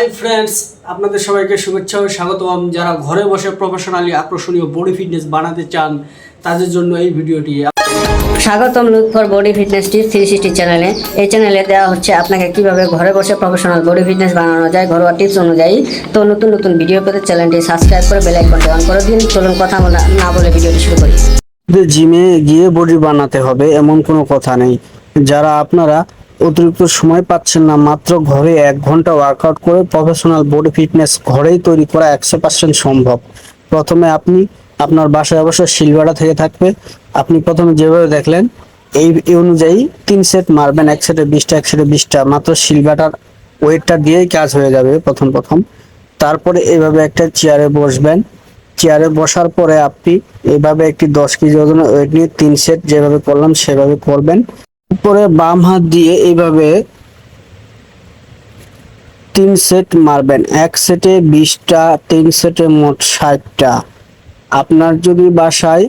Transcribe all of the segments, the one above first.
Hi friends, আপনাদের সবাইকে শুভেচ্ছা ও স্বাগতম। যারা ঘরে বসে প্রফেশনালি আকর্ষণীয় বডি ফিটনেস বানাতে চান তাদের জন্য এই ভিডিওটি। স্বাগতম লুৎফর বডি ফিটনেস টিপস 360 চ্যানেলে। এই চ্যানেলে দেওয়া হচ্ছে আপনাকে কিভাবে ঘরে বসে প্রফেশনাল বডি ফিটনেস বানানো যায় ঘরোয়া টিপস অনুযায়ী। তো নতুন নতুন ভিডিও পেতে চ্যানেলটি সাবস্ক্রাইব করে বেল আইকনটি অন করে দিন। চলুন কথা না বলে ভিডিওটি শুরু করি। জিমে গিয়ে বডি বানাতে হবে এমন কোনো কথা নেই। যারা আপনারা অতিরিক্ত সময় পাচ্ছেন না, মাত্র ঘরে 1 ঘন্টা ওয়ার্কআউট করে প্রফেশনাল বডি ফিটনেস ঘরেই তৈরি করা 100% সম্ভব। প্রথমে আপনি আপনার বাসায় অবশ্যই শিলবাটা থেকে থাকবে। আপনি প্রথমে যেভাবে দেখলেন এই অনুযায়ী 3 সেট মারবেন, 1 সেটে 20টা 1 সেটে 20টা, মাত্র শিলবাটার ওয়েটটা দিয়েই কাজ হয়ে যাবে প্রথম। তারপরে এইভাবে একটা চেয়ারে বসবেন। চেয়ারে বসার পরে আপনি এইভাবে একটি 10 কেজি ওজনের ওয়েট নিয়ে 3 সেট যেভাবে করলাম সেভাবে করবেন। উপরে বাম হাত দিয়ে এইভাবে 3 সেট মারবেন। 1 সেটে 20টা, 3 সেটে মোট 60টা। আপনার যদি বাসায়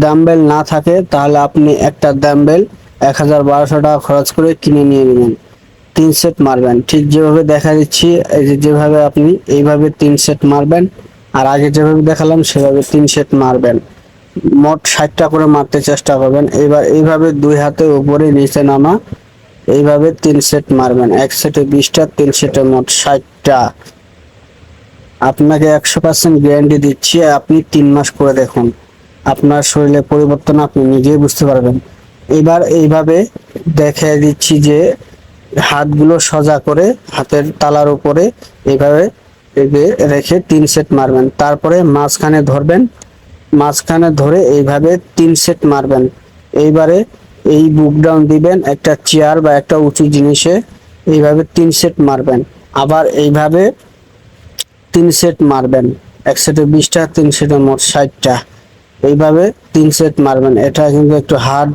ডাম্বেল না থাকে তাহলে আপনি একটা ডাম্বেল 1000-1200 টাকা খরচ করে কিনে নিয়ে নেবেন। 3 সেট মারবেন, ঠিক যেভাবে দেখা দিচ্ছি। এই যেভাবে আপনি এইভাবে 3 সেট মারবেন, আর আগে যেভাবে দেখালাম সেভাবে 3 সেট মারবেন। মোট 60টা করে মারতে চেষ্টা করবেন। এবার এইভাবে 2 হাতে উপরে নিচে নামা এইভাবে 3 সেট মারবেন। 1 সেটে 20টা, 3 সেটে মোট 60টা। আপনাকে 100% গ্যারান্টি দিচ্ছি, আপনি 3 মাস করে দেখুন, আপনার শরীরে পরিবর্তন আপনি নিজেই বুঝতে পারবেন। এবার এইভাবে দেখিয়ে দিচ্ছি যে হাতগুলো সোজা করে হাতের তালার উপরে এইভাবে রেখে 3 সেট মারবেন। তারপরে মাঝখানে ধরবেন, মাঝখানে ধরে এইভাবে 3 সেট মারবেন। এইবারে এই বুক ডাউন দিবেন একটা চেয়ার বা একটা উঁচু জিনিসে, এইভাবে 3 সেট মারবেন। আবার এইভাবে 3 সেট মারবেন। 1 সেটে 20টা, 3 সেটে মোট 60টা। এইভাবে 3 সেট মারবেন। এটা কিন্তু একটু হার্ড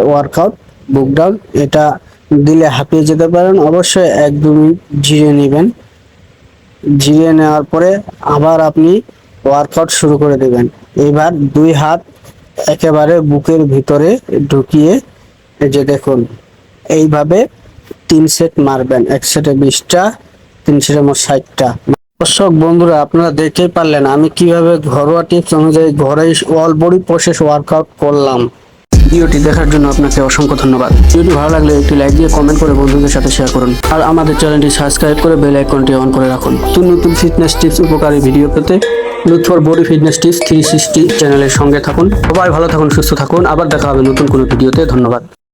ওয়ার্কআউট, বুক ডাউন। এটা দিলে হাঁপিয়ে যেতে পারেন। অবশ্যই 1-2 মিনিট জিরে নেবেন। জিরে নেওয়ার পরে আবার আপনি ওয়ার্কআউট শুরু করে দেবেন। এবার 2 হাত একেবারে বুকের ভিতরে ঢুকিয়ে এই যে দেখুন এইভাবে 3 সেট মারবেন। 1 সেটে 20টা, 3 সেটে মোট 60টা। দর্শক বন্ধুরা, আপনারা দেখতেই পারলেন আমি কিভাবে ঘরোয়া টিপস অনুযায়ী ঘরে অল বডি প্রসেস ওয়ার্কআউট করলাম। ভিডিওটি দেখার জন্য আপনাকে অসংখ্য ধন্যবাদ। ভিডিওটি ভালো লাগলে একটি লাইক দিয়ে কমেন্ট করে বন্ধুদের সাথে শেয়ার করুন, আর আমাদের চ্যানেলটি সাবস্ক্রাইব করে বেল আইকনটি অন করে রাখুন। নতুন ফিটনেস টিপস উপকারী ভিডিও পেতে লুৎফর বডি ফিটনেস টিপস 360 চ্যানেলের সঙ্গে থাকুন। সবাই ভালো থাকুন, সুস্থ থাকুন। আবার দেখা হবে নতুন কোনো ভিডিওতে। ধন্যবাদ।